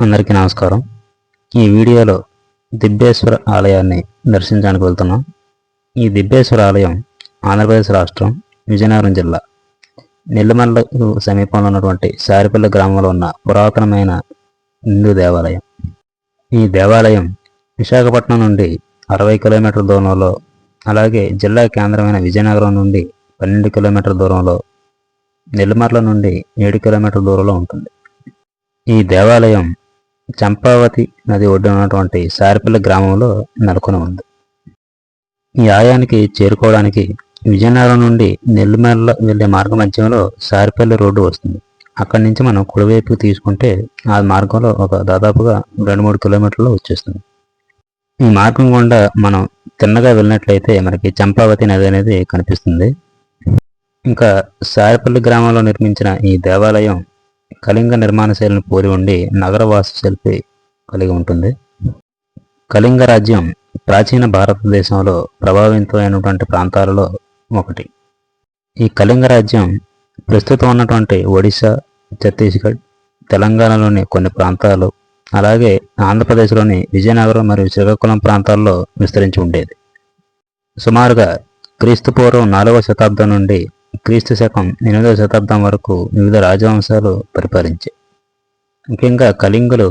అందరికీ నమస్కారం. ఈ వీడియోలో దిబ్బేశ్వర ఆలయాన్ని దర్శించడానికి వెళ్తున్నాం. ఈ దిబ్బేశ్వర ఆలయం ఆంధ్రప్రదేశ్ రాష్ట్రం విజయనగరం జిల్లా నెల్లిమర్లకు సమీపంలో ఉన్నటువంటి సారిపల్లి గ్రామంలో ఉన్న పురాతనమైన హిందూ దేవాలయం. ఈ దేవాలయం విశాఖపట్నం నుండి 60 కిలోమీటర్ల దూరంలో, అలాగే జిల్లా కేంద్రమైన విజయనగరం నుండి 12 కిలోమీటర్ల దూరంలో, నెల్లిమర్ల నుండి 7 కిలోమీటర్ల దూరంలో ఉంటుంది. ఈ దేవాలయం చంపావతి నది ఒడ్డున ఉన్నటువంటి సారిపల్లి గ్రామంలో నెలకొని ఉంది. ఈ ఆలయానికి చేరుకోవడానికి విజయనగరం నుండి నెల్లిమర్ల వెళ్లే మార్గ మధ్యంలో సారిపల్లి రోడ్డు వస్తుంది. అక్కడి నుంచి మనం కుడివైపుకి తీసుకుంటే ఆ మార్గంలో దాదాపుగా 2-3 కిలోమీటర్లు వచ్చేస్తుంది. ఈ మార్గం గుండా మనం తిన్నగా వెళ్ళినట్లయితే మనకి చంపావతి నది అనేది కనిపిస్తుంది. ఇంకా సారిపల్లి గ్రామంలో నిర్మించిన ఈ దేవాలయం కళింగ నిర్మాణ శైలిని పోలి ఉండి నగర వాస్తుశిల్పి కలిగి ఉంటుంది. కళింగ రాజ్యం ప్రాచీన భారతదేశంలో ప్రభావితమైనటువంటి ప్రాంతాలలో ఒకటి. ఈ కళింగ రాజ్యం ప్రస్తుతం ఉన్నటువంటి ఒడిశా, ఛత్తీస్గఢ్, తెలంగాణలోని కొన్ని ప్రాంతాలు, అలాగే ఆంధ్రప్రదేశ్లోని విజయనగరం మరియు శ్రీకాకుళం ప్రాంతాల్లో విస్తరించి ఉండేది. సుమారుగా క్రీస్తుపూర్వం 4వ శతాబ్దం నుండి క్రీస్తు శకం 8వ శతాబ్దం వరకు వివిధ రాజవంశాలు పరిపాలించాయి. ముఖ్యంగా కళింగులు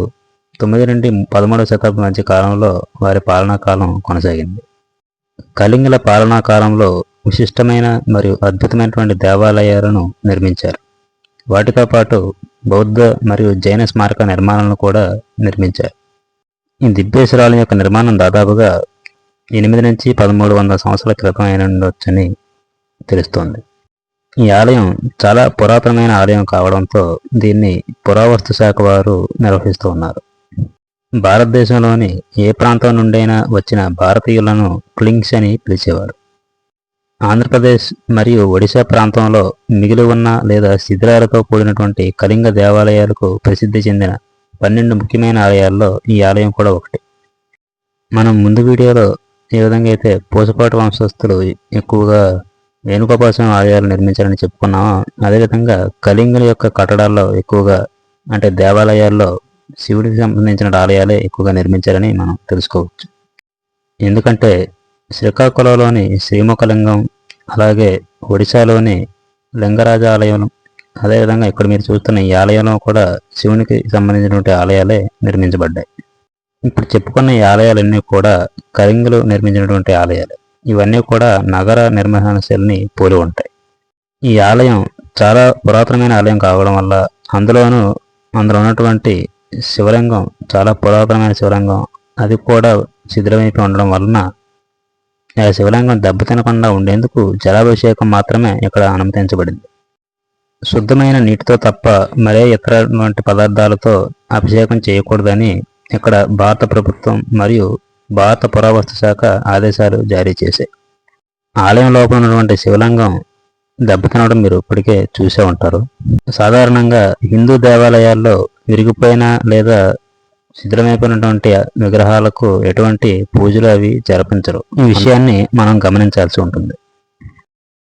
9 నుండి 13వ శతాబ్దం మధ్య కాలంలో వారి పాలనా కాలం కొనసాగింది. కళింగుల పాలనా కాలంలో విశిష్టమైన మరియు అద్భుతమైనటువంటి దేవాలయాలను నిర్మించారు. వాటితో పాటు బౌద్ధ మరియు జైన స్మారక నిర్మాణాలను కూడా నిర్మించారు. ఈ దిబ్బేశ్వరాలయం యొక్క నిర్మాణం దాదాపుగా 8 నుంచి 1300 సంవత్సరాల క్రితం అయిన ఉండొచ్చని తెలుస్తోంది. ఈ ఆలయం చాలా పురాతనమైన ఆలయం కావడంతో దీన్ని పురావస్తు శాఖ వారు నిర్వహిస్తూ ఉన్నారు. భారతదేశంలోని ఏ ప్రాంతం నుండైనా వచ్చిన భారతీయులను క్లింగ్స్ అని పిలిచేవారు. ఆంధ్రప్రదేశ్ మరియు ఒడిశా ప్రాంతంలో మిగిలి ఉన్న లేదా శిథిలాలతో కూడినటువంటి కళింగ దేవాలయాలకు ప్రసిద్ధి చెందిన 12 ముఖ్యమైన ఆలయాల్లో ఈ ఆలయం కూడా ఒకటి. మనం ముందు వీడియోలో ఏ విధంగా అయితే పూసపాటి వంశస్థులు ఎక్కువగా వేణుగోపాల ఆలయాలు నిర్మించారని చెప్పుకున్నామో, అదేవిధంగా కళింగుల యొక్క కట్టడాల్లో ఎక్కువగా, అంటే దేవాలయాల్లో శివుడికి సంబంధించిన ఆలయాలే ఎక్కువగా నిర్మించారని మనం తెలుసుకోవచ్చు. ఎందుకంటే శ్రీకాకుళంలోని శ్రీముఖలింగం, అలాగే ఒడిశాలోని లింగరాజ ఆలయం, అదేవిధంగా ఇక్కడ మీరు చూస్తున్న ఈ ఆలయంలో కూడా శివునికి సంబంధించినటువంటి ఆలయాలే నిర్మించబడ్డాయి. ఇప్పుడు చెప్పుకున్న ఈ ఆలయాలన్నీ కూడా కళింగులు నిర్మించినటువంటి ఆలయాలే. ఇవన్నీ కూడా నగర నిర్మాణ శైలిని పోలి ఉంటాయి. ఈ ఆలయం చాలా పురాతనమైన ఆలయం కావడం వల్ల అందులో ఉన్నటువంటి శివలింగం చాలా పురాతనమైన శివలింగం, అది కూడా శిథిలమైపోయి ఉండడం వలన ఆ శివలింగం దెబ్బతినకుండా ఉండేందుకు జలాభిషేకం మాత్రమే ఇక్కడ అనుమతించబడింది. శుద్ధమైన నీటితో తప్ప మరే ఇతరటువంటి పదార్థాలతో అభిషేకం చేయకూడదని ఇక్కడ భారత ప్రభుత్వం మరియు భారత పురావస్తు శాఖ ఆదేశాలు జారీ చేశాయి. ఆలయం లోపల ఉన్నటువంటి శివలింగం దెబ్బతినడం మీరు ఇప్పటికే చూసే ఉంటారు. సాధారణంగా హిందూ దేవాలయాల్లో విరిగిపోయిన లేదా శిథిలమైపోయినటువంటి విగ్రహాలకు ఎటువంటి పూజలు అవి జరిపించరు. ఈ విషయాన్ని మనం గమనించాల్సి ఉంటుంది.